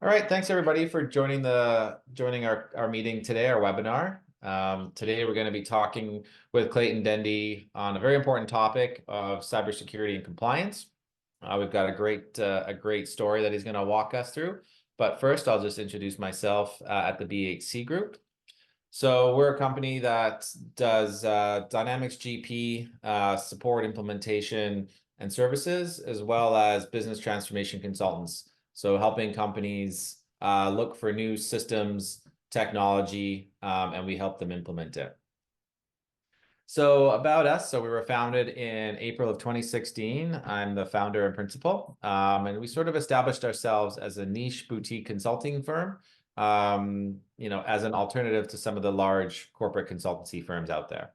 All right, thanks everybody for joining our meeting today, our webinar. Today we're going to be talking with Clayton Dendy on a very important topic of cybersecurity and compliance. We've got a great story that he's going to walk us through. But first, I'll just introduce myself at the BHC Group. So we're a company that does Dynamics GP support, implementation, and services, as well as business transformation consultants. So helping companies look for new systems, technology, and we help them implement it. So about us, so we were founded in April of 2016. I'm the founder and principal, and we sort of established ourselves as a niche boutique consulting firm, as an alternative to some of the large corporate consultancy firms out there.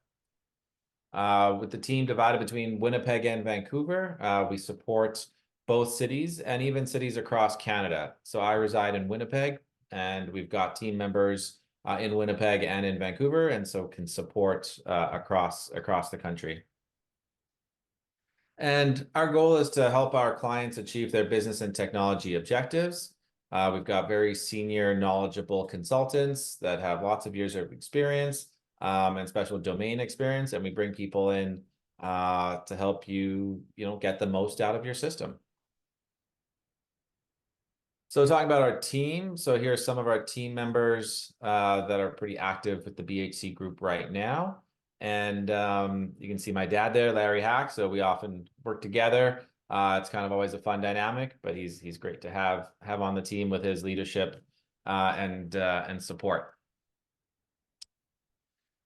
With the team divided between Winnipeg and Vancouver, we support both cities and even cities across Canada. So I reside in Winnipeg, and we've got team members in Winnipeg and in Vancouver, and so can support across the country. And our goal is to help our clients achieve their business and technology objectives. We've got very senior, knowledgeable consultants that have lots of years of experience and special domain experience, and we bring people in to help you, get the most out of your system. So talking about our team, so here are some of our team members that are pretty active with the BHC Group right now. And you can see my dad there, Larry Hack. So we often work together. It's kind of always a fun dynamic, but he's great to have on the team with his leadership and support.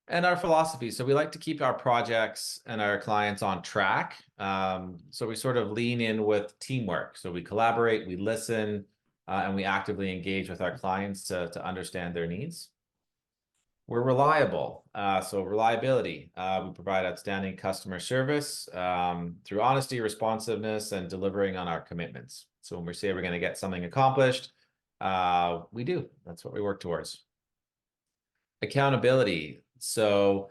And our philosophy. So we like to keep our projects and our clients on track. So we sort of lean in with teamwork. So we collaborate, we listen, and we actively engage with our clients to understand their needs. We're reliable, so reliability. We provide outstanding customer service through honesty, responsiveness, and delivering on our commitments. So when we say we're going to get something accomplished, we do. That's what we work towards. Accountability. So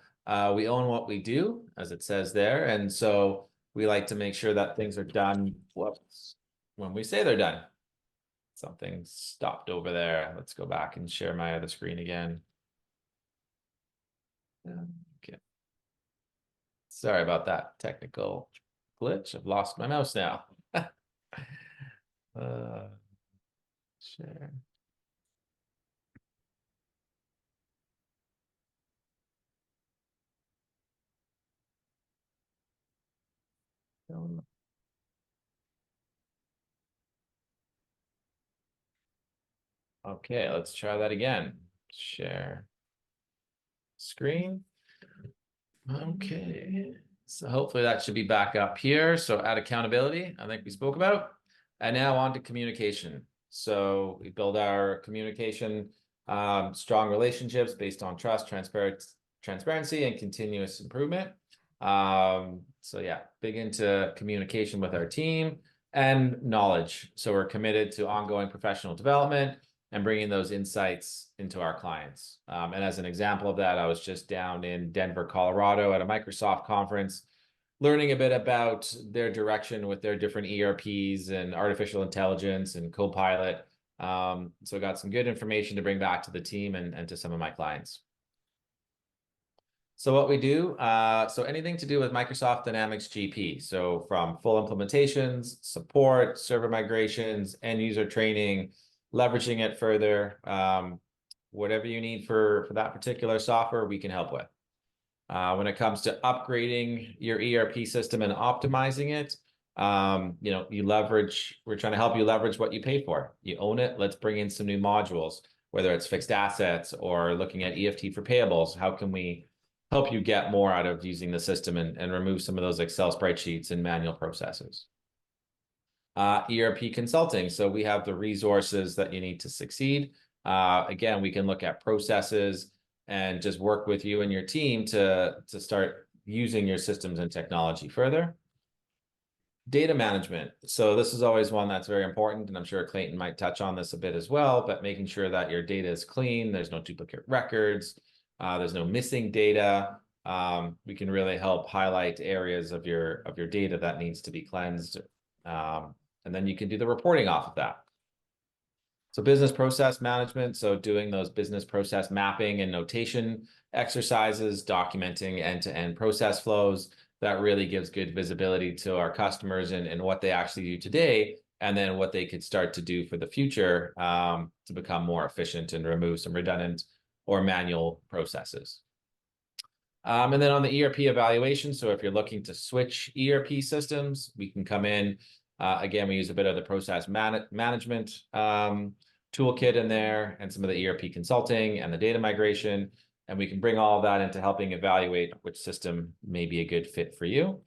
we own what we do, as it says there. And so we like to make sure that things are done when we say they're done. Something stopped over there. Let's go back and share my other screen again. Okay. Sorry about that technical glitch. I've lost my mouse now. Share. Okay, let's try that again. Share screen. Okay, so hopefully that should be back up here. So add accountability, I think we spoke about. And now on to communication. So we build our communication, strong relationships based on trust, transparency, and continuous improvement. So yeah, big into communication with our team and knowledge. So we're committed to ongoing professional development and bringing those insights into our clients. And as an example of that, I was just down in Denver, Colorado at a Microsoft conference, learning a bit about their direction with their different ERPs and artificial intelligence and Copilot. So I got some good information to bring back to the team and to some of my clients. So what we do, so anything to do with Microsoft Dynamics GP. So from full implementations, support, server migrations, end user training, leveraging it further, whatever you need for that particular software, we can help with. When it comes to upgrading your ERP system and optimizing it, we're trying to help you leverage what you pay for. You own it, let's bring in some new modules, whether it's fixed assets or looking at EFT for payables. How can we help you get more out of using the system and remove some of those Excel spreadsheets and manual processes? ERP consulting. So we have the resources that you need to succeed. Again, we can look at processes and just work with you and your team to start using your systems and technology further. Data management. So this is always one that's very important, and I'm sure Clayton might touch on this a bit as well, but making sure that your data is clean, there's no duplicate records, there's no missing data. We can really help highlight areas of your data that needs to be cleansed. And then you can do the reporting off of that. So business process management, so doing those business process mapping and notation exercises, documenting end-to-end process flows, that really gives good visibility to our customers and what they actually do today, and then what they could start to do for the future to become more efficient and remove some redundant or manual processes. And then on the ERP evaluation, so if you're looking to switch ERP systems, we can come in. Again, we use a bit of the process management toolkit in there and some of the ERP consulting and the data migration. And we can bring all of that into helping evaluate which system may be a good fit for you.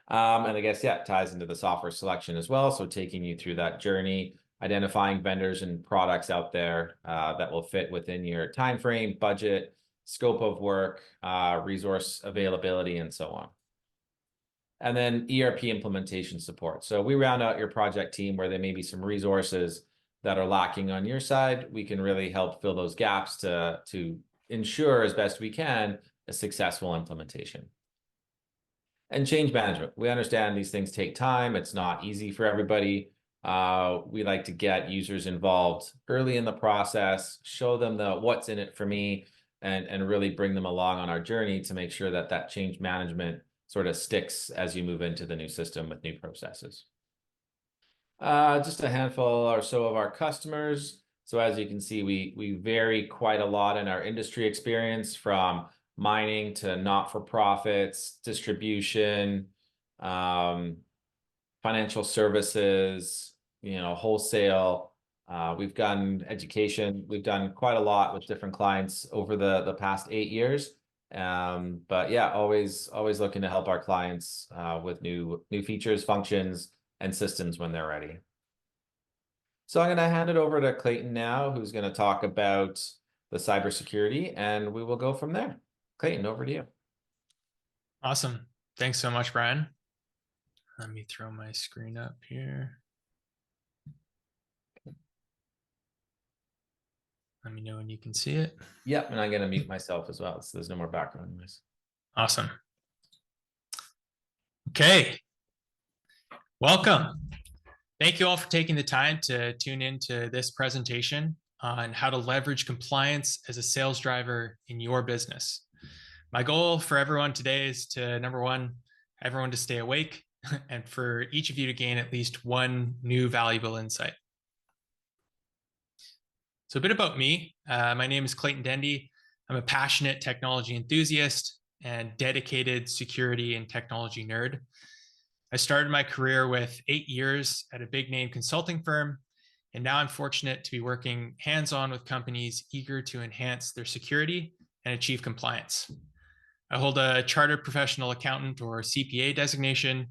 And I guess, yeah, it ties into the software selection as well. So taking you through that journey, identifying vendors and products out there that will fit within your time frame, budget, scope of work, resource availability, and so on. And then ERP implementation support. So we round out your project team where there may be some resources that are lacking on your side. We can really help fill those gaps to ensure as best we can a successful implementation. And change management. We understand these things take time. It's not easy for everybody. We like to get users involved early in the process, show them the what's in it for me, and really bring them along on our journey to make sure that that change management sort of sticks as you move into the new system with new processes. Just a handful or so of our customers. So as you can see, we vary quite a lot in our industry experience, from mining to not-for-profits, distribution, financial services, wholesale. We've done education. We've done quite a lot with different clients over the past 8 years. But yeah, always looking to help our clients with new features, functions, and systems when they're ready. So I'm going to hand it over to Clayton now, who's going to talk about the cybersecurity, and we will go from there. Clayton, over to you. Awesome. Thanks so much, Brian. Let me throw my screen up here. Let me know when you can see it. Yep, and I'm going to mute myself as well, so there's no more background noise. Awesome. Okay. Welcome. Thank you all for taking the time to tune into this presentation on how to leverage compliance as a sales driver in your business. My goal for everyone today is to, number one, everyone to stay awake, and for each of you to gain at least one new valuable insight. So a bit about me. My name is Clayton Dendy. I'm a passionate technology enthusiast and dedicated security and technology nerd. I started my career with 8 years at a big name consulting firm, and now I'm fortunate to be working hands-on with companies eager to enhance their security and achieve compliance. I hold a Chartered Professional Accountant, or CPA designation.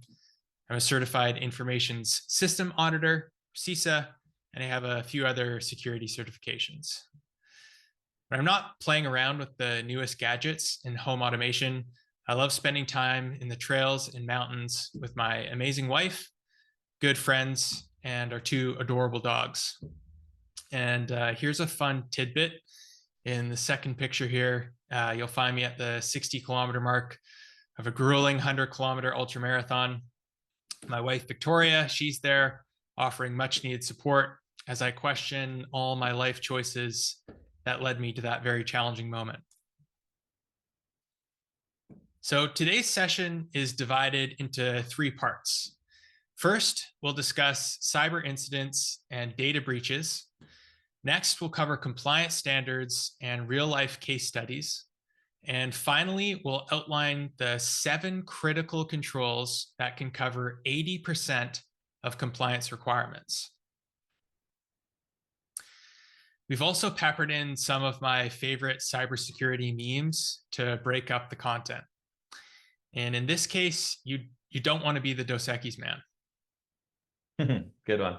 I'm a Certified Information System Auditor, CISA, and I have a few other security certifications. But I'm not playing around with the newest gadgets in home automation. I love spending time in the trails and mountains with my amazing wife, good friends, and our 2 adorable dogs. And here's a fun tidbit. In the second picture here, you'll find me at the 60-kilometer mark of a grueling 100-kilometer ultramarathon. My wife, Victoria, she's there offering much needed support as I question all my life choices that led me to that very challenging moment. So today's session is divided into 3 parts. First, we'll discuss cyber incidents and data breaches. Next, we'll cover compliance standards and real-life case studies. And finally, we'll outline the 7 critical controls that can cover 80% of compliance requirements. We've also peppered in some of my favorite cybersecurity memes to break up the content. And in this case, you don't want to be the Dos Equis man. Good one.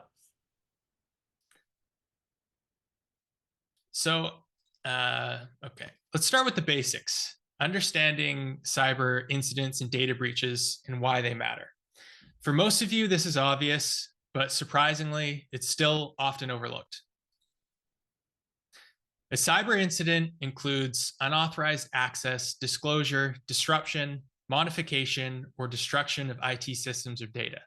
So, okay, let's start with the basics. Understanding cyber incidents and data breaches and why they matter. For most of you, this is obvious, but surprisingly, it's still often overlooked. A cyber incident includes unauthorized access, disclosure, disruption, modification, or destruction of IT systems or data.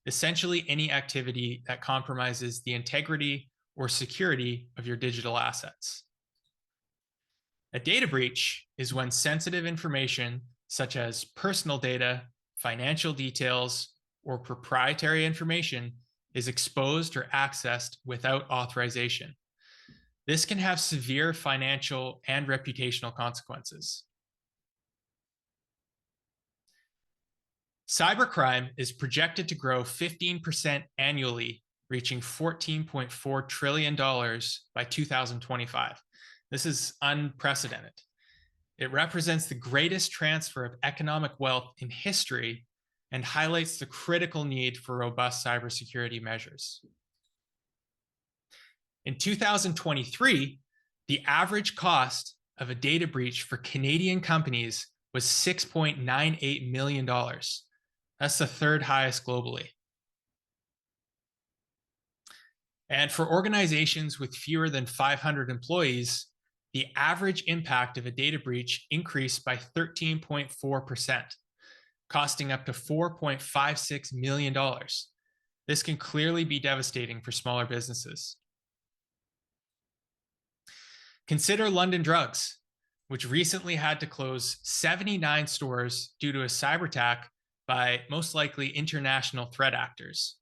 Essentially, any activity that compromises the integrity or security of your digital assets. A data breach is when sensitive information, such as personal data, financial details, or proprietary information, is exposed or accessed without authorization. This can have severe financial and reputational consequences. Cybercrime is projected to grow 15% annually, reaching $14.4 trillion by 2025. This is unprecedented. It represents the greatest transfer of economic wealth in history and highlights the critical need for robust cybersecurity measures. In 2023, the average cost of a data breach for Canadian companies was $6.98 million. That's the third highest globally. And for organizations with fewer than 500 employees, the average impact of a data breach increased by 13.4%, costing up to $4.56 million. This can clearly be devastating for smaller businesses. Consider London Drugs, which recently had to close 79 stores due to a cyber attack by most likely international threat actors.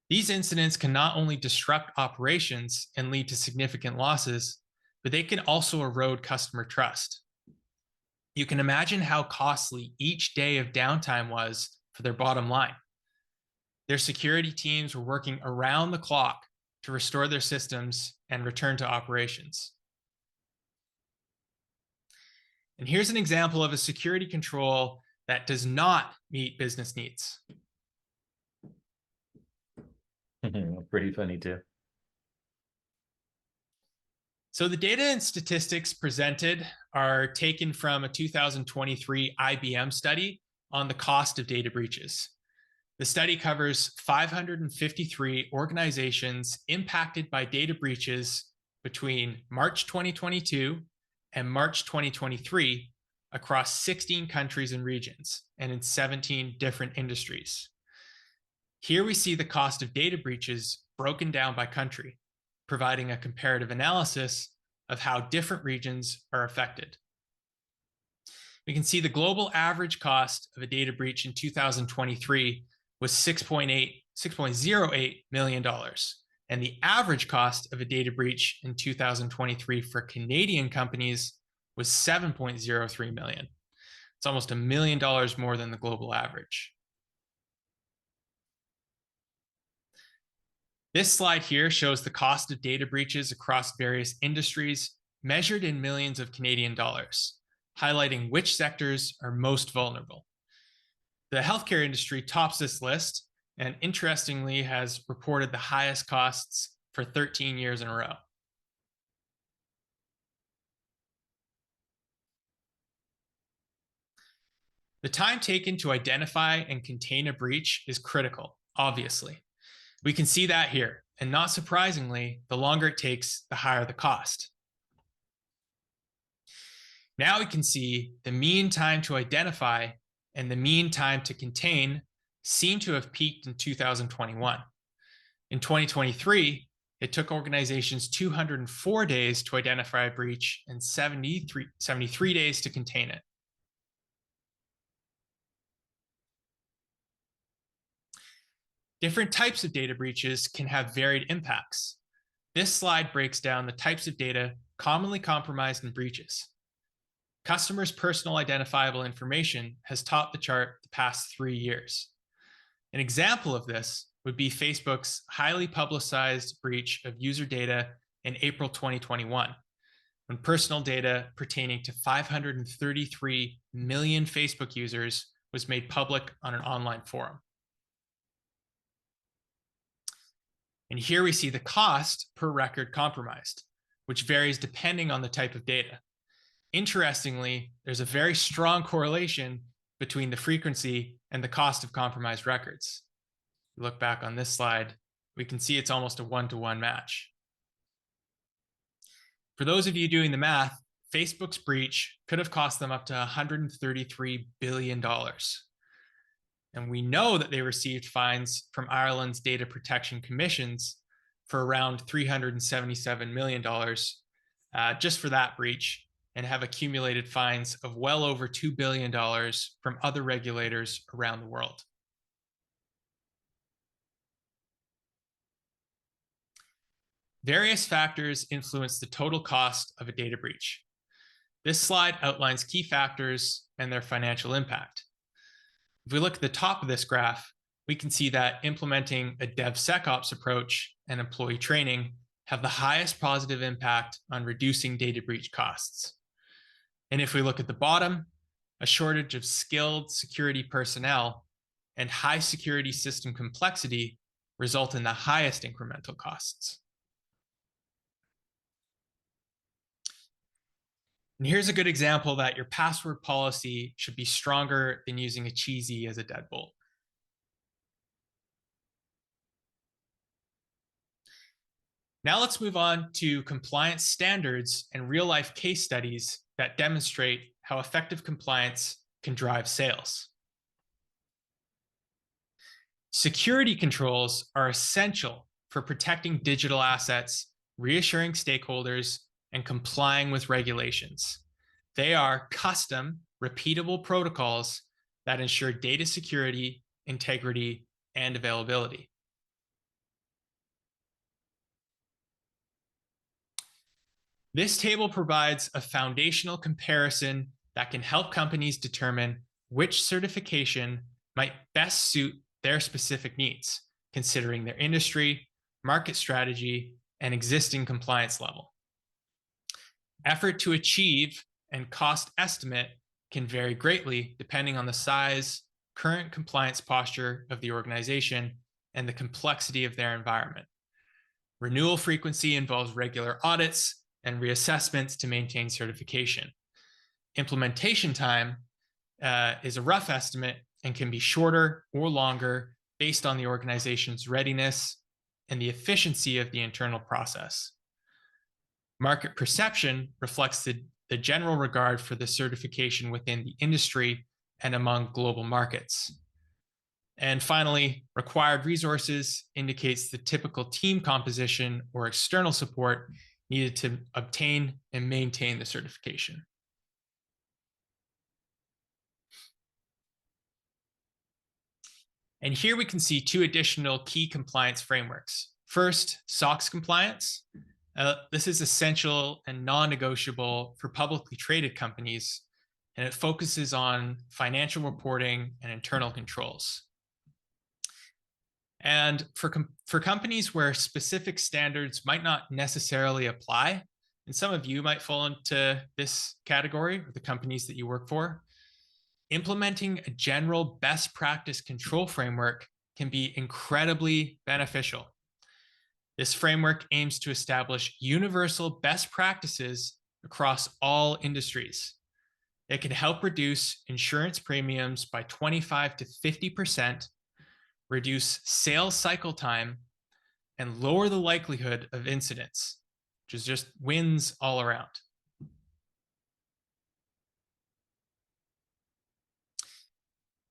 These incidents can not only disrupt operations and lead to significant losses, but they can also erode customer trust. You can imagine how costly each day of downtime was for their bottom line. Their security teams were working around the clock to restore their systems and return to operations. And here's an example of a security control that does not meet business needs. Pretty funny too. So the data and statistics presented are taken from a 2023 IBM study on the cost of data breaches. The study covers 553 organizations impacted by data breaches between March 2022 and March 2023 across 16 countries and regions and in 17 different industries. Here we see the cost of data breaches broken down by country, providing a comparative analysis of how different regions are affected. We can see the global average cost of a data breach in 2023 was $6.08 million, and the average cost of a data breach in 2023 for Canadian companies was $7.03 million. It's almost $1 million more than the global average. This slide here shows the cost of data breaches across various industries measured in millions of Canadian dollars, highlighting which sectors are most vulnerable. The healthcare industry tops this list and interestingly has reported the highest costs for 13 years in a row. The time taken to identify and contain a breach is critical, obviously. We can see that here, and not surprisingly, the longer it takes, the higher the cost. Now we can see the mean time to identify and the mean time to contain seem to have peaked in 2021. In 2023, it took organizations 204 days to identify a breach and 73 days to contain it. Different types of data breaches can have varied impacts. This slide breaks down the types of data commonly compromised in breaches. Customers' personal identifiable information has topped the chart the past 3 years. An example of this would be Facebook's highly publicized breach of user data in April 2021, when personal data pertaining to 533 million Facebook users was made public on an online forum. And here we see the cost per record compromised, which varies depending on the type of data. Interestingly, there's a very strong correlation between the frequency and the cost of compromised records. If you look back on this slide, we can see it's almost a one-to-one match. For those of you doing the math, Facebook's breach could have cost them up to $133 billion. And we know that they received fines from Ireland's data protection commissions for around $377 million just for that breach, and have accumulated fines of well over $2 billion from other regulators around the world. Various factors influence the total cost of a data breach. This slide outlines key factors and their financial impact. If we look at the top of this graph, we can see that implementing a DevSecOps approach and employee training have the highest positive impact on reducing data breach costs. And if we look at the bottom, a shortage of skilled security personnel and high security system complexity result in the highest incremental costs. And here's a good example that your password policy should be stronger than using a cheesy as a deadbolt. Now let's move on to compliance standards and real-life case studies that demonstrate how effective compliance can drive sales. Security controls are essential for protecting digital assets, reassuring stakeholders, and complying with regulations. They are custom, repeatable protocols that ensure data security, integrity, and availability. This table provides a foundational comparison that can help companies determine which certification might best suit their specific needs, considering their industry, market strategy, and existing compliance level. Effort to achieve and cost estimate can vary greatly depending on the size, current compliance posture of the organization, and the complexity of their environment. Renewal frequency involves regular audits and reassessments to maintain certification. Implementation time is a rough estimate and can be shorter or longer based on the organization's readiness and the efficiency of the internal process. Market perception reflects the general regard for the certification within the industry and among global markets. And finally, required resources indicates the typical team composition or external support needed to obtain and maintain the certification. And here we can see two additional key compliance frameworks. First, SOX compliance. This is essential and non-negotiable for publicly traded companies, and it focuses on financial reporting and internal controls. And for companies where specific standards might not necessarily apply, and some of you might fall into this category, or the companies that you work for, implementing a general best practice control framework can be incredibly beneficial. This framework aims to establish universal best practices across all industries. It can help reduce insurance premiums by 25 to 50%, reduce sales cycle time, and lower the likelihood of incidents, which is just wins all around.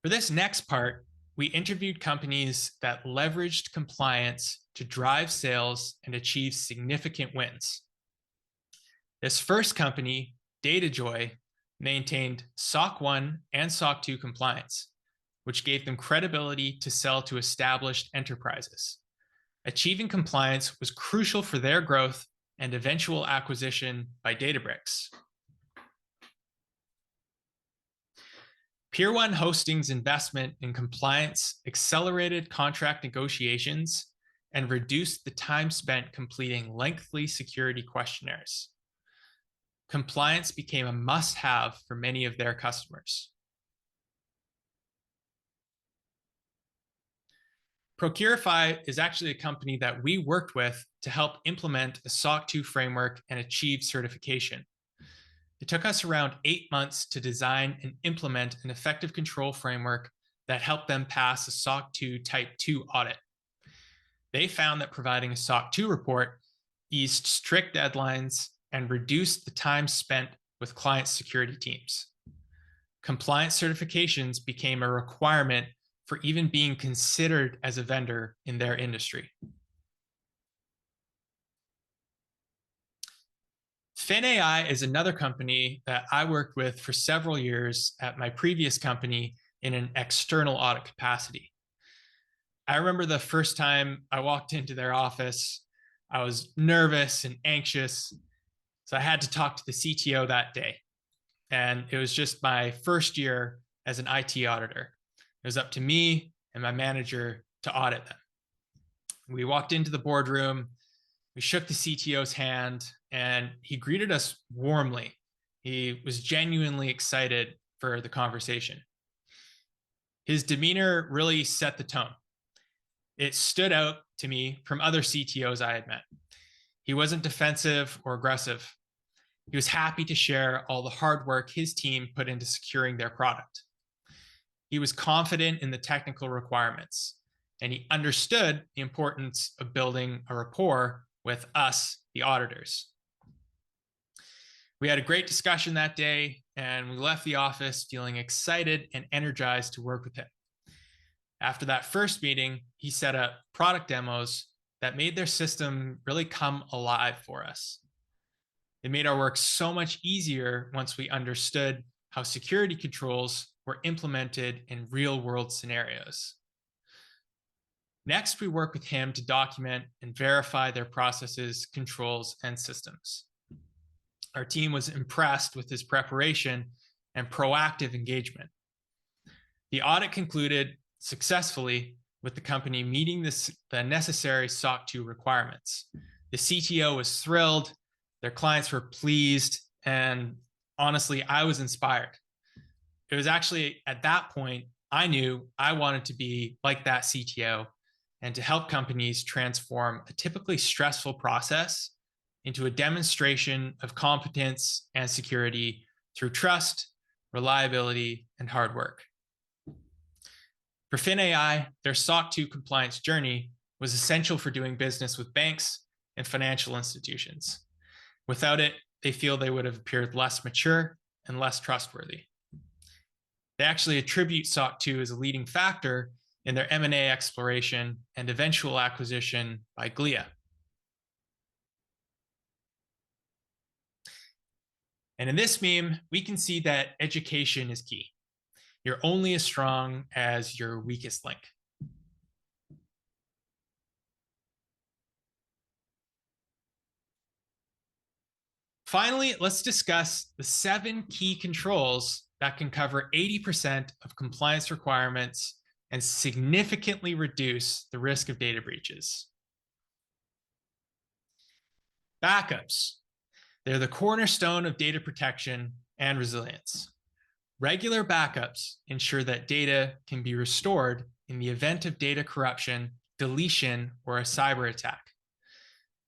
For this next part, we interviewed companies that leveraged compliance to drive sales and achieve significant wins. This first company, DataJoy, maintained SOC 1 and SOC 2 compliance, which gave them credibility to sell to established enterprises. Achieving compliance was crucial for their growth and eventual acquisition by Databricks. Pier 1 Hosting's investment in compliance accelerated contract negotiations and reduced the time spent completing lengthy security questionnaires. Compliance became a must-have for many of their customers. Procurify is actually a company that we worked with to help implement a SOC 2 framework and achieve certification. It took us around 8 months to design and implement an effective control framework that helped them pass a SOC 2 Type 2 audit. They found that providing a SOC 2 report eased strict deadlines and reduced the time spent with client security teams. Compliance certifications became a requirement for even being considered as a vendor in their industry. FinAI is another company that I worked with for several years at my previous company in an external audit capacity. I remember the first time I walked into their office, I was nervous and anxious. So I had to talk to the CTO that day. And it was just my first year as an IT auditor. It was up to me and my manager to audit them. We walked into the boardroom, we shook the CTO's hand, and he greeted us warmly. He was genuinely excited for the conversation. His demeanor really set the tone. It stood out to me from other CTOs I had met. He wasn't defensive or aggressive. He was happy to share all the hard work his team put into securing their product. He was confident in the technical requirements, and he understood the importance of building a rapport with us, the auditors. We had a great discussion that day, and we left the office feeling excited and energized to work with him. After that first meeting, he set up product demos that made their system really come alive for us. It made our work so much easier once we understood how security controls were implemented in real-world scenarios. Next, we work with him to document and verify their processes, controls, and systems. Our team was impressed with his preparation and proactive engagement. The audit concluded successfully with the company meeting the necessary SOC 2 requirements. The CTO was thrilled, their clients were pleased, and honestly, I was inspired. It was actually at that point I knew I wanted to be like that CTO and to help companies transform a typically stressful process into a demonstration of competence and security through trust, reliability, and hard work. For FinAI, their SOC 2 compliance journey was essential for doing business with banks and financial institutions. Without it, they feel they would have appeared less mature and less trustworthy. They actually attribute SOC 2 as a leading factor in their M&A exploration and eventual acquisition by Glia. And in this meme, we can see that education is key. You're only as strong as your weakest link. Finally, let's discuss the 7 key controls that can cover 80% of compliance requirements and significantly reduce the risk of data breaches. Backups. They're the cornerstone of data protection and resilience. Regular backups ensure that data can be restored in the event of data corruption, deletion, or a cyber attack.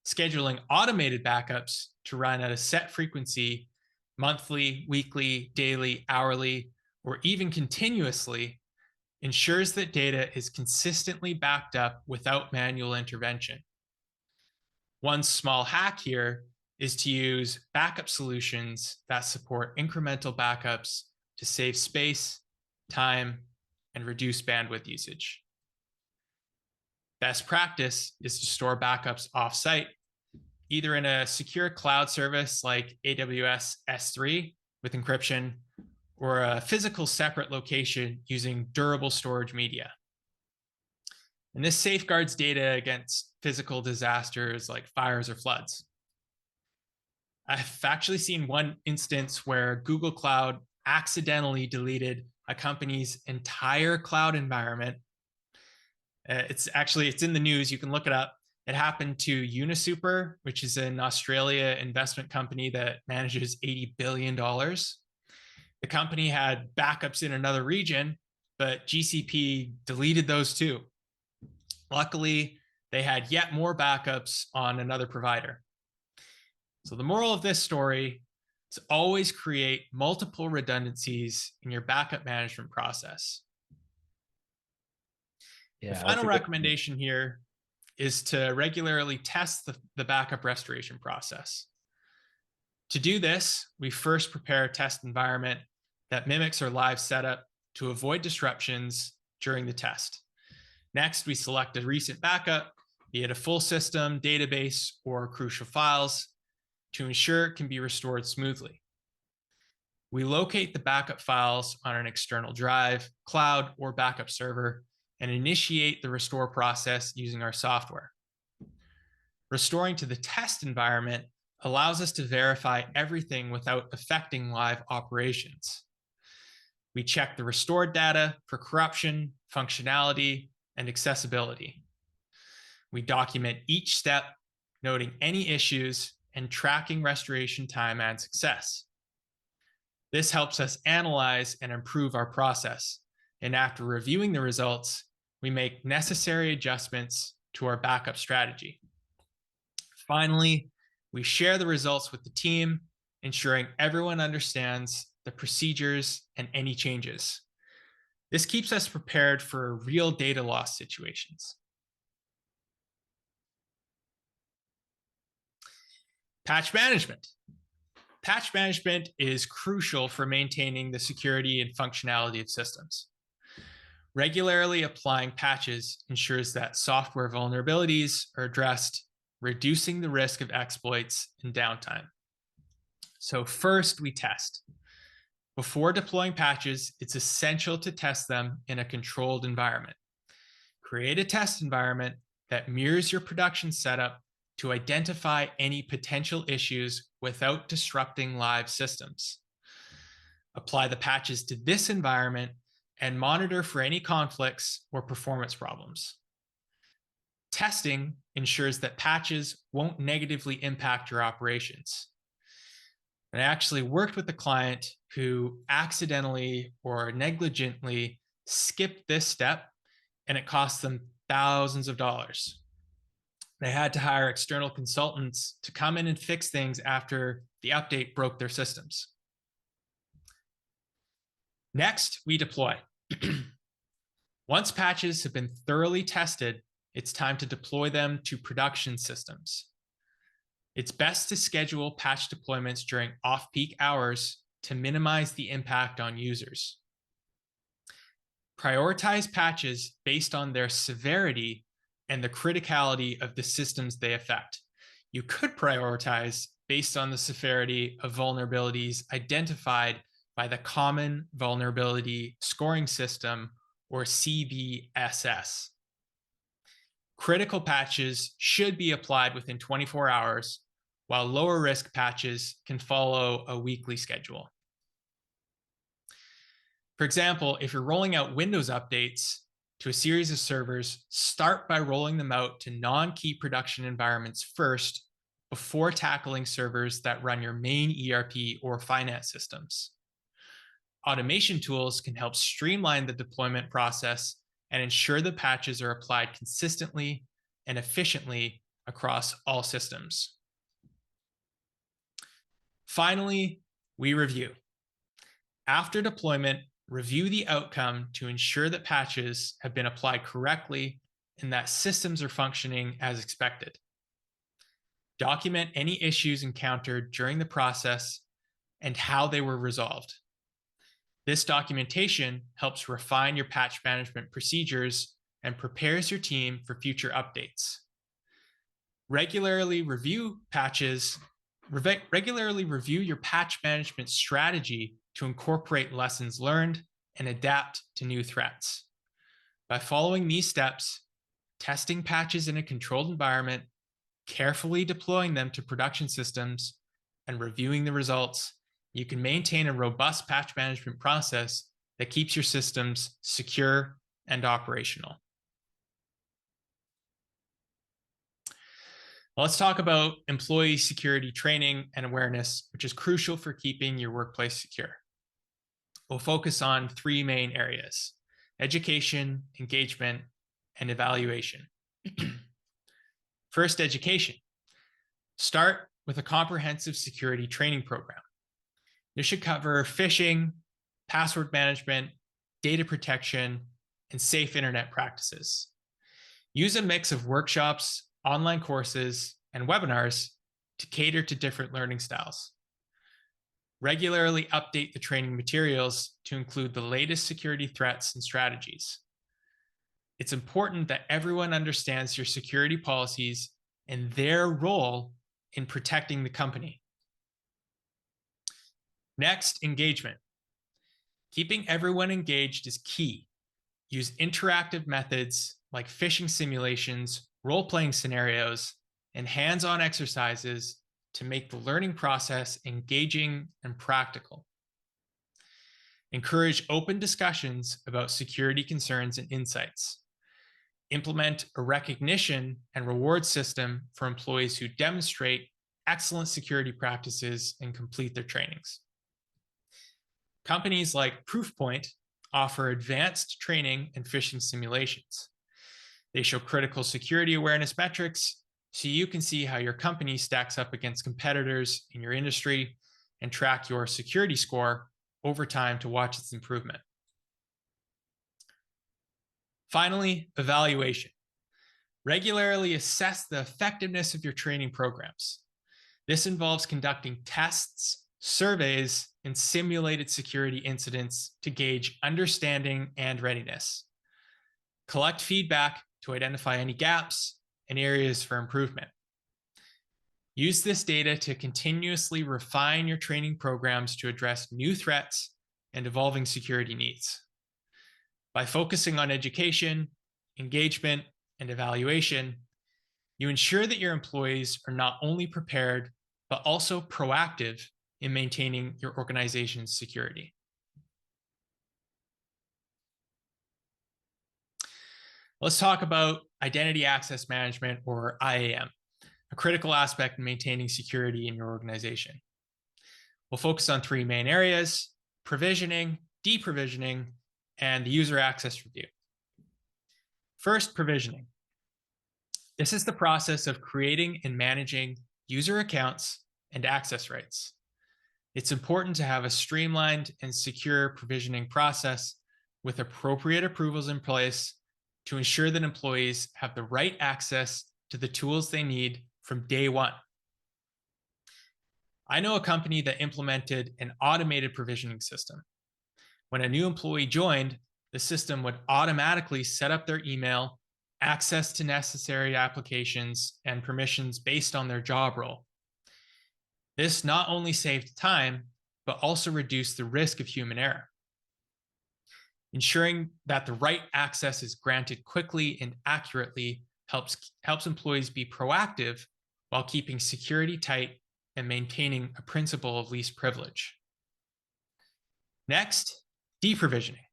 Scheduling automated backups to run at a set frequency, monthly, weekly, daily, hourly, or even continuously, ensures that data is consistently backed up without manual intervention. One small hack here is to use backup solutions that support incremental backups to save space, time, and reduce bandwidth usage. Best practice is to store backups off-site, either in a secure cloud service like AWS S3 with encryption, or a physical separate location using durable storage media. And this safeguards data against physical disasters like fires or floods. I've actually seen one instance where Google Cloud accidentally deleted a company's entire cloud environment. It's in the news, you can look it up. It happened to Unisuper, which is an Australia investment company that manages $80 billion. The company had backups in another region, but GCP deleted those too. Luckily, they had yet more backups on another provider. So the moral of this story is always create multiple redundancies in your backup management process. The final recommendation here is to regularly test the backup restoration process. To do this, we first prepare a test environment that mimics our live setup to avoid disruptions during the test. Next, we select a recent backup, be it a full system, database, or crucial files. to ensure it can be restored smoothly. We locate the backup files on an external drive, cloud, or backup server and initiate the restore process using our software. Restoring to the test environment allows us to verify everything without affecting live operations. We check the restored data for corruption, functionality, and accessibility. We document each step, noting any issues and tracking restoration time and success. This helps us analyze and improve our process. And after reviewing the results, we make necessary adjustments to our backup strategy. Finally, we share the results with the team, ensuring everyone understands the procedures and any changes. This keeps us prepared for real data loss situations. Patch management. Patch management is crucial for maintaining the security and functionality of systems. Regularly applying patches ensures that software vulnerabilities are addressed, reducing the risk of exploits and downtime. So first, we test. Before deploying patches, it's essential to test them in a controlled environment. Create a test environment that mirrors your production setup to identify any potential issues without disrupting live systems. Apply the patches to this environment and monitor for any conflicts or performance problems. Testing ensures that patches won't negatively impact your operations. And I actually worked with a client who accidentally or negligently skipped this step, and it cost them thousands of dollars. They had to hire external consultants to come in and fix things after the update broke their systems. Next, we deploy. Once patches have been thoroughly tested, it's time to deploy them to production systems. It's best to schedule patch deployments during off-peak hours to minimize the impact on users. Prioritize patches based on their severity and the criticality of the systems they affect. You could prioritize based on the severity of vulnerabilities identified by the Common Vulnerability Scoring System, or CVSS. Critical patches should be applied within 24 hours, while lower risk patches can follow a weekly schedule. For example, if you're rolling out Windows updates to a series of servers, start by rolling them out to non-key production environments first before tackling servers that run your main ERP or finance systems. Automation tools can help streamline the deployment process and ensure the patches are applied consistently and efficiently across all systems. Finally, we review. After deployment, review the outcome to ensure that patches have been applied correctly and that systems are functioning as expected. Document any issues encountered during the process and how they were resolved. This documentation helps refine your patch management procedures and prepares your team for future updates. Regularly review your patch management strategy to incorporate lessons learned and adapt to new threats. By following these steps, testing patches in a controlled environment, carefully deploying them to production systems, and reviewing the results, you can maintain a robust patch management process that keeps your systems secure and operational. Let's talk about employee security training and awareness, which is crucial for keeping your workplace secure. We'll focus on three main areas: education, engagement, and evaluation. First, education. Start with a comprehensive security training program. This should cover phishing, password management, data protection, and safe internet practices. Use a mix of workshops, online courses, and webinars to cater to different learning styles. Regularly update the training materials to include the latest security threats and strategies. It's important that everyone understands your security policies and their role in protecting the company. Next, engagement. Keeping everyone engaged is key. Use interactive methods like phishing simulations, role-playing scenarios, and hands-on exercises to make the learning process engaging and practical. Encourage open discussions about security concerns and insights. Implement a recognition and reward system for employees who demonstrate excellent security practices and complete their trainings. Companies like Proofpoint offer advanced training and phishing simulations. They show critical security awareness metrics so you can see how your company stacks up against competitors in your industry and track your security score over time to watch its improvement. Finally, evaluation. Regularly assess the effectiveness of your training programs. This involves conducting tests, surveys, and simulated security incidents to gauge understanding and readiness. Collect feedback to identify any gaps and areas for improvement. Use this data to continuously refine your training programs to address new threats and evolving security needs. By focusing on education, engagement, and evaluation, you ensure that your employees are not only prepared, but also proactive in maintaining your organization's security. Let's talk about identity access management, or IAM, a critical aspect in maintaining security in your organization. We'll focus on three main areas: provisioning, deprovisioning, and the user access review. First, provisioning. This is the process of creating and managing user accounts and access rights. It's important to have a streamlined and secure provisioning process with appropriate approvals in place to ensure that employees have the right access to the tools they need from day one. I know a company that implemented an automated provisioning system. When a new employee joined, the system would automatically set up their email, access to necessary applications, and permissions based on their job role. This not only saved time, but also reduced the risk of human error. Ensuring that the right access is granted quickly and accurately helps employees be proactive while keeping security tight and maintaining a principle of least privilege. Next, deprovisioning.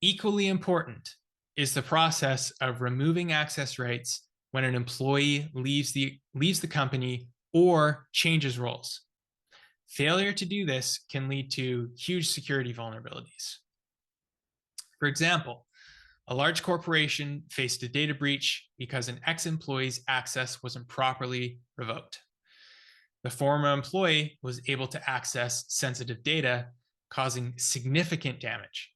Equally important is the process of removing access rights when an employee leaves the company or changes roles. Failure to do this can lead to huge security vulnerabilities. For example, a large corporation faced a data breach because an ex-employee's access wasn't properly revoked. The former employee was able to access sensitive data, causing significant damage.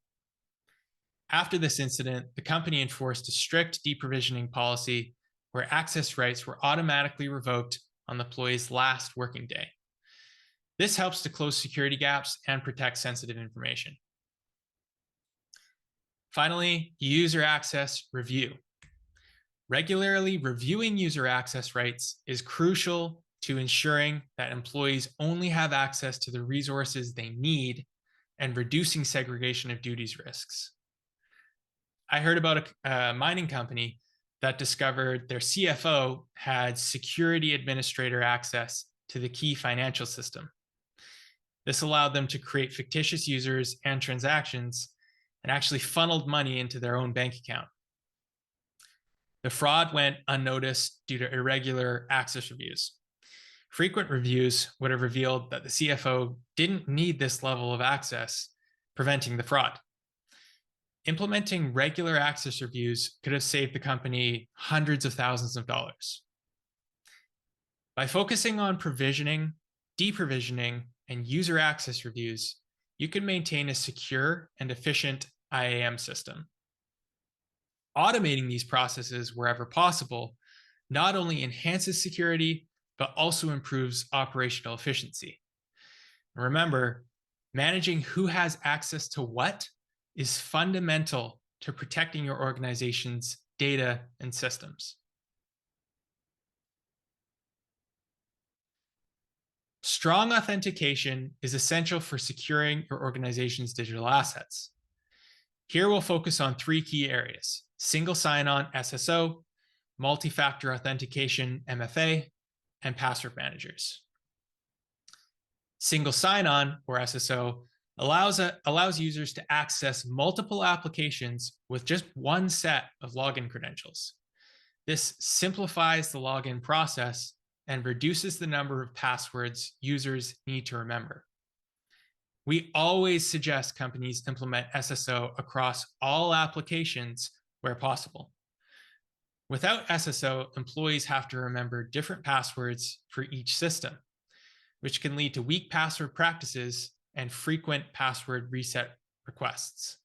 After this incident, the company enforced a strict deprovisioning policy where access rights were automatically revoked on the employee's last working day. This helps to close security gaps and protect sensitive information. Finally, user access review. Regularly reviewing user access rights is crucial to ensuring that employees only have access to the resources they need and reducing segregation of duties risks. I heard about a mining company that discovered their CFO had security administrator access to the key financial system. This allowed them to create fictitious users and transactions and actually funneled money into their own bank account. The fraud went unnoticed due to irregular access reviews. Frequent reviews would have revealed that the CFO didn't need this level of access, preventing the fraud. Implementing regular access reviews could have saved the company hundreds of thousands of dollars. By focusing on provisioning, deprovisioning, and user access reviews, you can maintain a secure and efficient IAM system. Automating these processes wherever possible not only enhances security, but also improves operational efficiency. Remember, managing who has access to what is fundamental to protecting your organization's data and systems. Strong authentication is essential for securing your organization's digital assets. Here we'll focus on three key areas: single sign-on SSO, multi-factor authentication MFA, and password managers. Single sign-on, or SSO, allows users to access multiple applications with just one set of login credentials. This simplifies the login process and reduces the number of passwords users need to remember. We always suggest companies implement SSO across all applications where possible. Without SSO, employees have to remember different passwords for each system, which can lead to weak password practices and frequent password reset requests.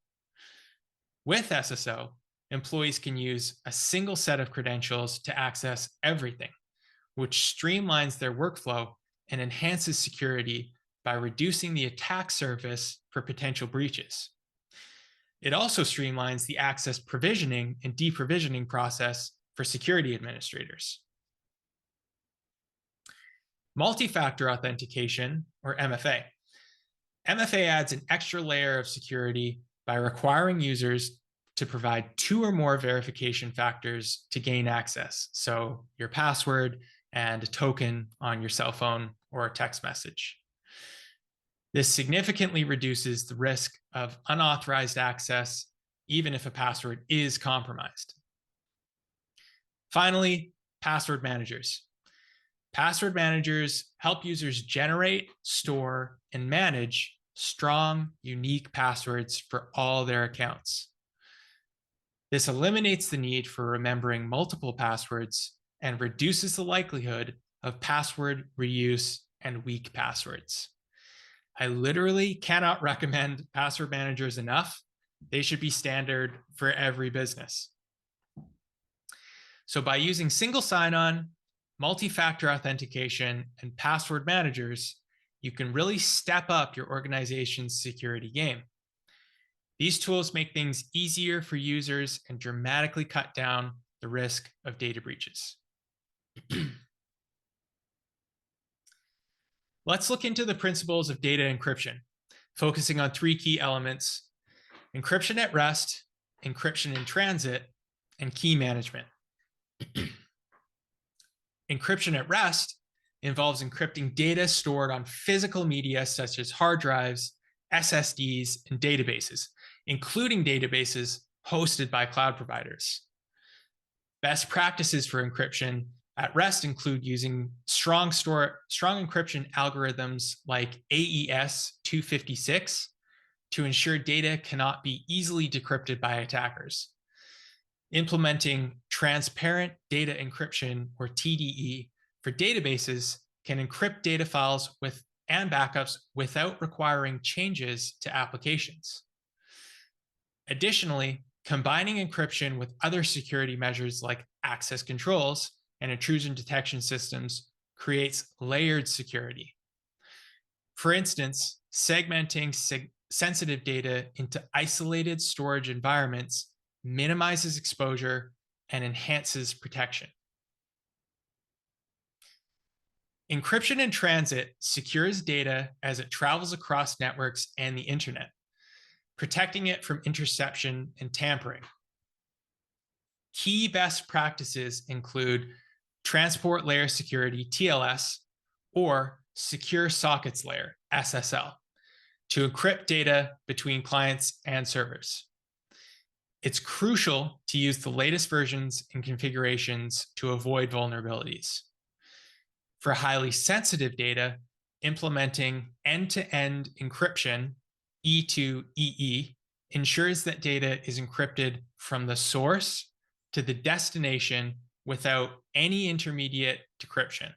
With SSO, employees can use a single set of credentials to access everything, which streamlines their workflow and enhances security by reducing the attack surface for potential breaches. It also streamlines the access provisioning and deprovisioning process for security administrators. Multi-factor authentication, or MFA. MFA adds an extra layer of security by requiring users to provide 2 or more verification factors to gain access. So your password and a token on your cell phone or a text message. This significantly reduces the risk of unauthorized access, even if a password is compromised. Finally, password managers. Password managers help users generate, store, and manage strong, unique passwords for all their accounts. This eliminates the need for remembering multiple passwords and reduces the likelihood of password reuse and weak passwords. I literally cannot recommend password managers enough. They should be standard for every business. So by using single sign-on, multi-factor authentication, and password managers, you can really step up your organization's security game. These tools make things easier for users and dramatically cut down the risk of data breaches. Let's look into the principles of data encryption, focusing on 3 key elements: encryption at rest, encryption in transit, and key management. Encryption at rest involves encrypting data stored on physical media such as hard drives, SSDs, and databases, including databases hosted by cloud providers. Best practices for encryption at rest include using strong encryption algorithms like AES 256 to ensure data cannot be easily decrypted by attackers. Implementing transparent data encryption, or TDE, for databases can encrypt data files and backups without requiring changes to applications. Additionally, combining encryption with other security measures like access controls and intrusion detection systems creates layered security. For instance, segmenting sensitive data into isolated storage environments minimizes exposure and enhances protection. Encryption in transit secures data as it travels across networks and the internet, protecting it from interception and tampering. Key best practices include transport layer security, TLS, or secure sockets layer, SSL, to encrypt data between clients and servers. It's crucial to use the latest versions and configurations to avoid vulnerabilities. For highly sensitive data, implementing end-to-end encryption, E2EE, ensures that data is encrypted from the source to the destination without any intermediate decryption.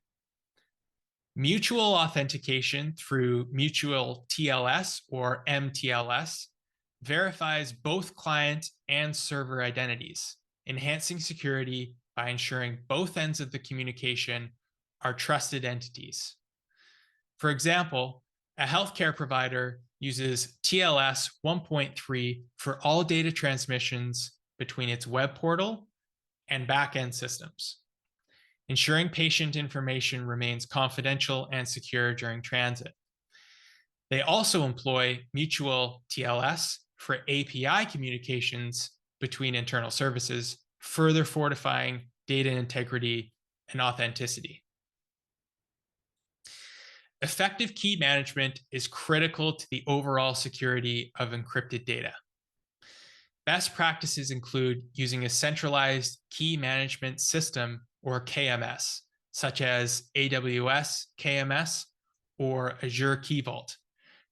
Mutual authentication through mutual TLS, or MTLS, verifies both client and server identities, enhancing security by ensuring both ends of the communication are trusted entities. For example, a healthcare provider uses TLS 1.3 for all data transmissions between its web portal and backend systems. ensuring patient information remains confidential and secure during transit. They also employ mutual TLS for API communications between internal services, further fortifying data integrity and authenticity. Effective key management is critical to the overall security of encrypted data. Best practices include using a centralized key management system, or KMS, such as AWS KMS or Azure Key Vault,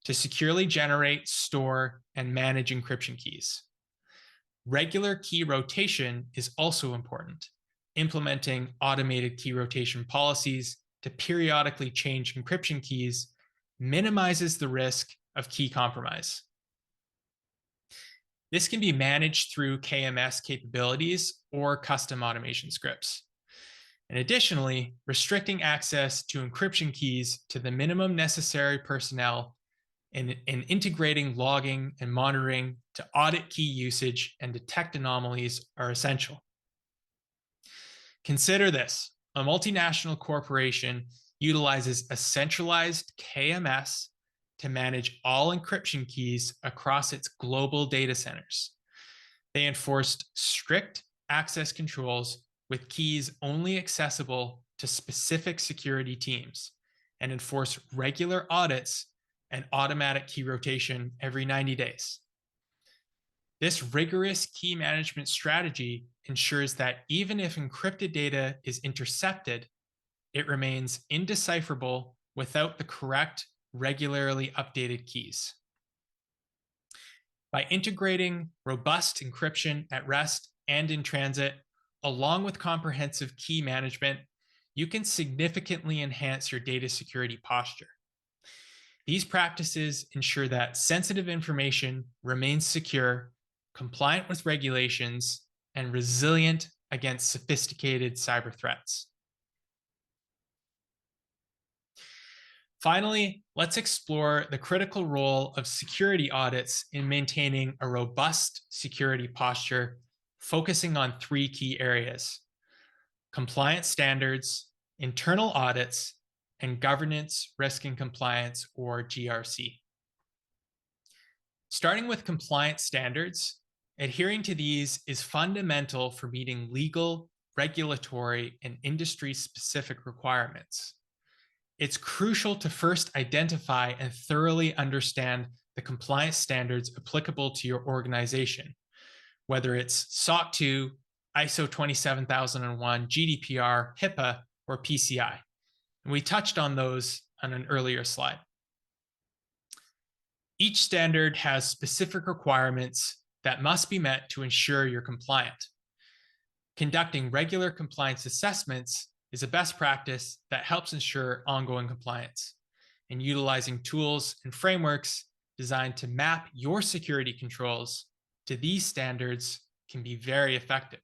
to securely generate, store, and manage encryption keys. Regular key rotation is also important. Implementing automated key rotation policies to periodically change encryption keys minimizes the risk of key compromise. This can be managed through KMS capabilities or custom automation scripts. And additionally, restricting access to encryption keys to the minimum necessary personnel and integrating logging and monitoring to audit key usage and detect anomalies are essential. Consider this: a multinational corporation utilizes a centralized KMS to manage all encryption keys across its global data centers. They enforced strict access controls with keys only accessible to specific security teams, and enforce regular audits and automatic key rotation every 90 days. This rigorous key management strategy ensures that even if encrypted data is intercepted, it remains indecipherable without the correct, regularly updated keys. By integrating robust encryption at rest and in transit, along with comprehensive key management, you can significantly enhance your data security posture. These practices ensure that sensitive information remains secure, compliant with regulations, and resilient against sophisticated cyber threats. Finally, let's explore the critical role of security audits in maintaining a robust security posture, focusing on three key areas: compliance standards, internal audits, and governance, risk, and compliance, or GRC. Starting with compliance standards, adhering to these is fundamental for meeting legal, regulatory, and industry-specific requirements. It's crucial to first identify and thoroughly understand the compliance standards applicable to your organization, whether it's SOC 2, ISO 27001, GDPR, HIPAA, or PCI. And we touched on those on an earlier slide. Each standard has specific requirements that must be met to ensure you're compliant. Conducting regular compliance assessments is a best practice that helps ensure ongoing compliance, and utilizing tools and frameworks designed to map your security controls to these standards can be very effective.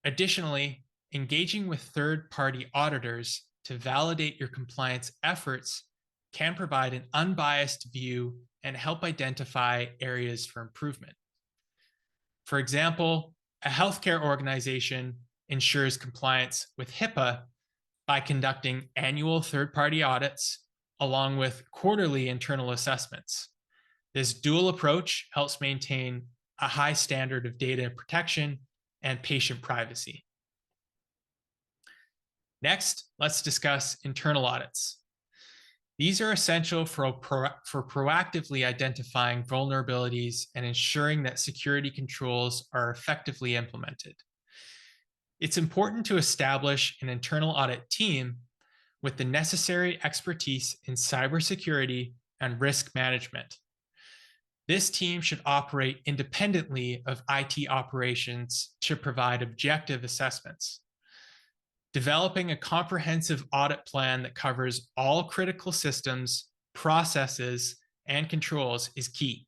Additionally, engaging with third-party auditors to validate your compliance efforts can provide an unbiased view and help identify areas for improvement. For example, a healthcare organization ensures compliance with HIPAA by conducting annual third-party audits along with quarterly internal assessments. This dual approach helps maintain a high standard of data protection and patient privacy. Next, let's discuss internal audits. These are essential for proactively identifying vulnerabilities and ensuring that security controls are effectively implemented. It's important to establish an internal audit team with the necessary expertise in cybersecurity and risk management. This team should operate independently of IT operations to provide objective assessments. Developing a comprehensive audit plan that covers all critical systems, processes, and controls is key.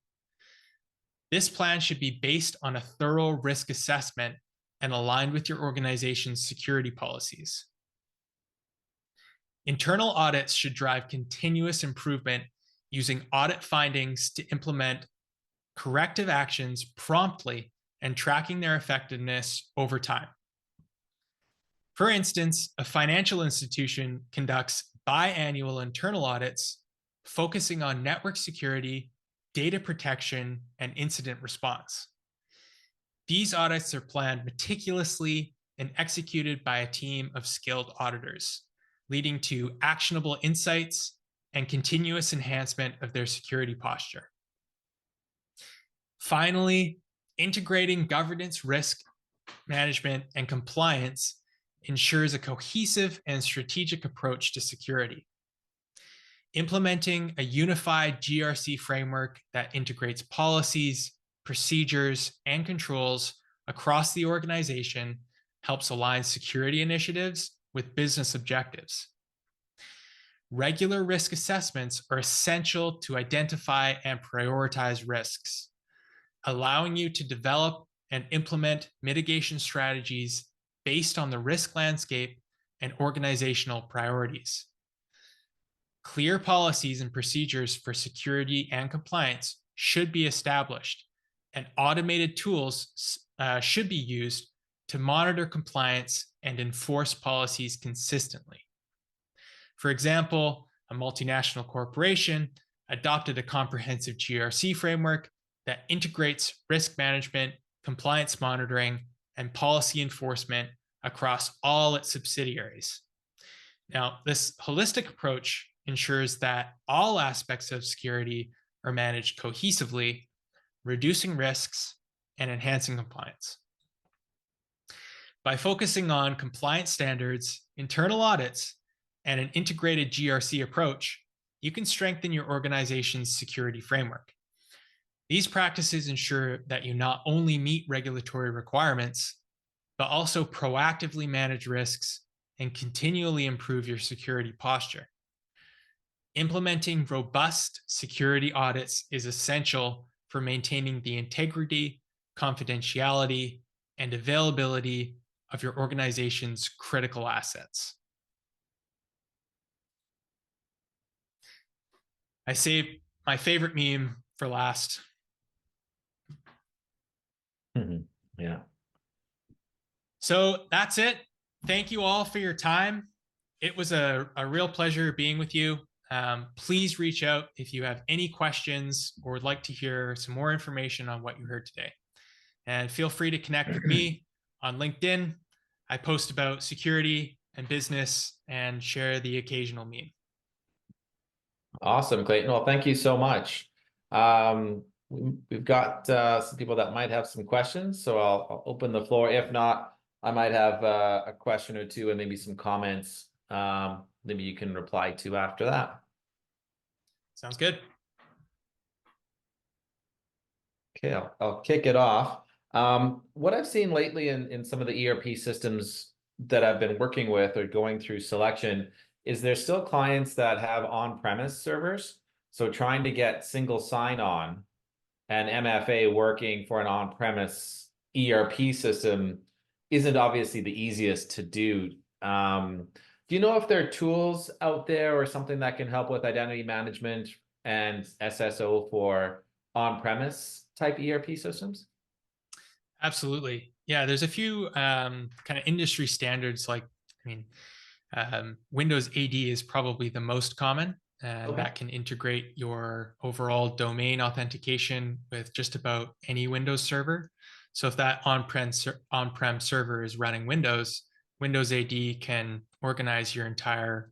This plan should be based on a thorough risk assessment and aligned with your organization's security policies. Internal audits should drive continuous improvement using audit findings to implement corrective actions promptly and tracking their effectiveness over time. For instance, a financial institution conducts biannual internal audits focusing on network security, data protection, and incident response. These audits are planned meticulously and executed by a team of skilled auditors, leading to actionable insights and continuous enhancement of their security posture. Finally, integrating governance, risk management, and compliance ensures a cohesive and strategic approach to security. Implementing a unified GRC framework that integrates policies, procedures, and controls across the organization helps align security initiatives with business objectives. Regular risk assessments are essential to identify and prioritize risks, allowing you to develop and implement mitigation strategies based on the risk landscape and organizational priorities. Clear policies and procedures for security and compliance should be established, and automated tools should be used to monitor compliance and enforce policies consistently. For example, a multinational corporation adopted a comprehensive GRC framework that integrates risk management, compliance monitoring, and policy enforcement across all its subsidiaries. Now, this holistic approach ensures that all aspects of security are managed cohesively, reducing risks and enhancing compliance. By focusing on compliance standards, internal audits, and an integrated GRC approach, you can strengthen your organization's security framework. These practices ensure that you not only meet regulatory requirements, but also proactively manage risks and continually improve your security posture. Implementing robust security audits is essential for maintaining the integrity, confidentiality, and availability of your organization's critical assets. I saved my favorite meme for last. Yeah. So that's it. Thank you all for your time. It was a real pleasure being with you. Please reach out if you have any questions or would like to hear some more information on what you heard today. And feel free to connect with me on LinkedIn. I post about security and business and share the occasional meme. Awesome, Clayton. Well, thank you so much. We've got some people that might have some questions, so I'll open the floor. If not, I might have a question or two and maybe some comments. Maybe you can reply to after that. Sounds good. Okay, I'll kick it off. What I've seen lately in some of the ERP systems that I've been working with or going through selection is there's still clients that have on-premise servers. So trying to get single sign-on and MFA working for an on-premise ERP system isn't obviously the easiest to do. Do you know if there are tools out there or something that can help with identity management and SSO for on-premise type ERP systems? Absolutely. Yeah, there's a few kind of industry standards like, Windows AD is probably the most common, and that can integrate your overall domain authentication with just about any Windows server. So if that on-prem server is running Windows AD can organize your entire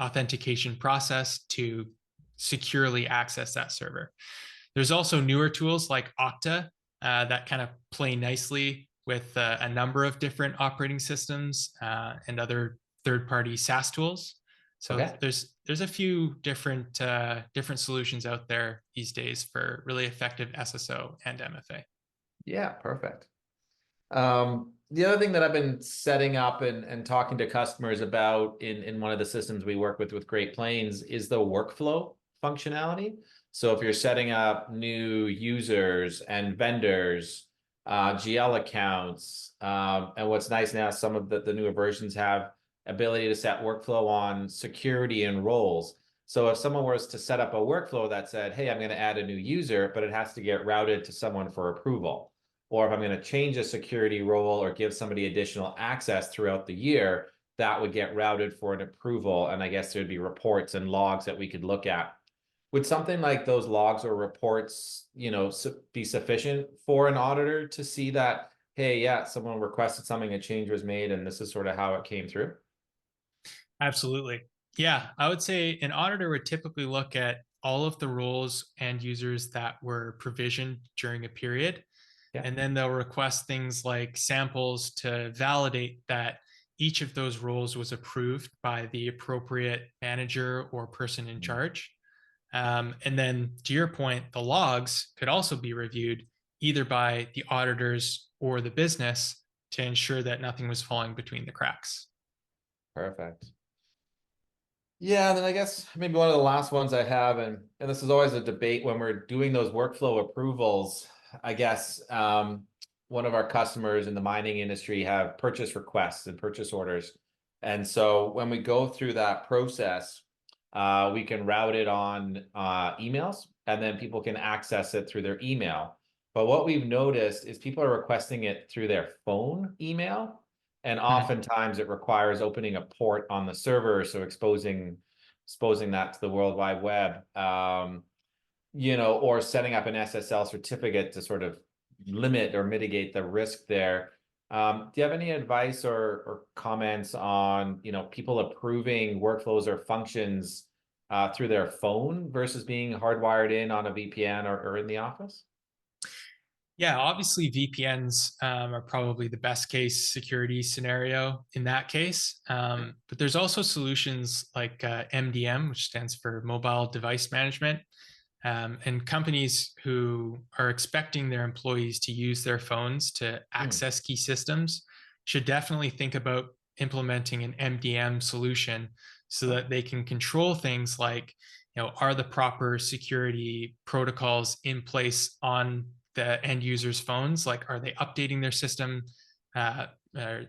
authentication process to securely access that server. There's also newer tools like Okta that kind of play nicely with a number of different operating systems and other third-party SaaS tools. So there's a few different solutions out there these days for really effective SSO and MFA. Yeah, perfect. The other thing that I've been setting up and talking to customers about in one of the systems we work with Great Plains is the workflow functionality. So if you're setting up new users and vendors, GL accounts, and what's nice now, some of the newer versions have ability to set workflow on security and roles. So if someone was to set up a workflow that said, hey, I'm going to add a new user, but it has to get routed to someone for approval. or if I'm going to change a security role or give somebody additional access throughout the year, that would get routed for an approval. And I guess there'd be reports and logs that we could look at. Would something like those logs or reports, be sufficient for an auditor to see that, hey, yeah, someone requested something, a change was made, and this is sort of how it came through? Absolutely. Yeah, I would say an auditor would typically look at all of the roles and users that were provisioned during a period. Yeah. And then they'll request things like samples to validate that each of those roles was approved by the appropriate manager or person in charge. And then, to your point, the logs could also be reviewed either by the auditors or the business to ensure that nothing was falling between the cracks. Perfect. Yeah, then I guess maybe one of the last ones I have, and this is always a debate when we're doing those workflow approvals. I guess one of our customers in the mining industry have purchase requests and purchase orders. And so when we go through that process, we can route it on emails, and then people can access it through their email. But what we've noticed is people are requesting it through their phone email. And oftentimes it requires opening a port on the server, so exposing that to the World Wide Web, or setting up an SSL certificate to sort of limit or mitigate the risk there. Do you have any advice or comments on, people approving workflows or functions through their phone versus being hardwired in on a VPN or in the office? Yeah, obviously VPNs are probably the best case security scenario in that case. But there's also solutions like MDM, which stands for Mobile Device Management. And companies who are expecting their employees to use their phones to access key systems should definitely think about implementing an MDM solution so that they can control things like, are the proper security protocols in place on the end users' phones? Like, are they updating their system,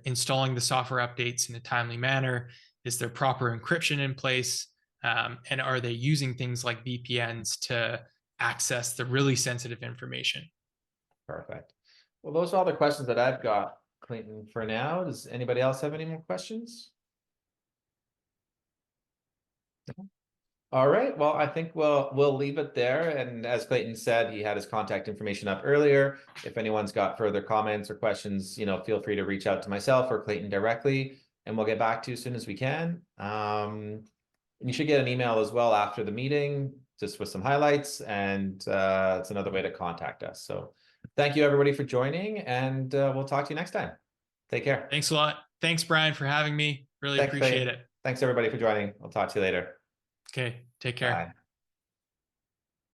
installing the software updates in a timely manner? Is there proper encryption in place? And are they using things like VPNs to access the really sensitive information? Perfect. Well, those are all the questions that I've got, Clayton, for now. Does anybody else have any more questions? No? All right. Well, I think we'll leave it there. And as Clayton said, he had his contact information up earlier. If anyone's got further comments or questions, feel free to reach out to myself or Clayton directly, and we'll get back to you as soon as we can. You should get an email as well after the meeting, just with some highlights, and it's another way to contact us. So thank you, everybody, for joining, and we'll talk to you next time. Take care. Thanks a lot. Thanks, Brian, for having me. Really Thanks, appreciate it. Thanks, everybody, for joining. I'll talk to you later. Okay, take care. Bye.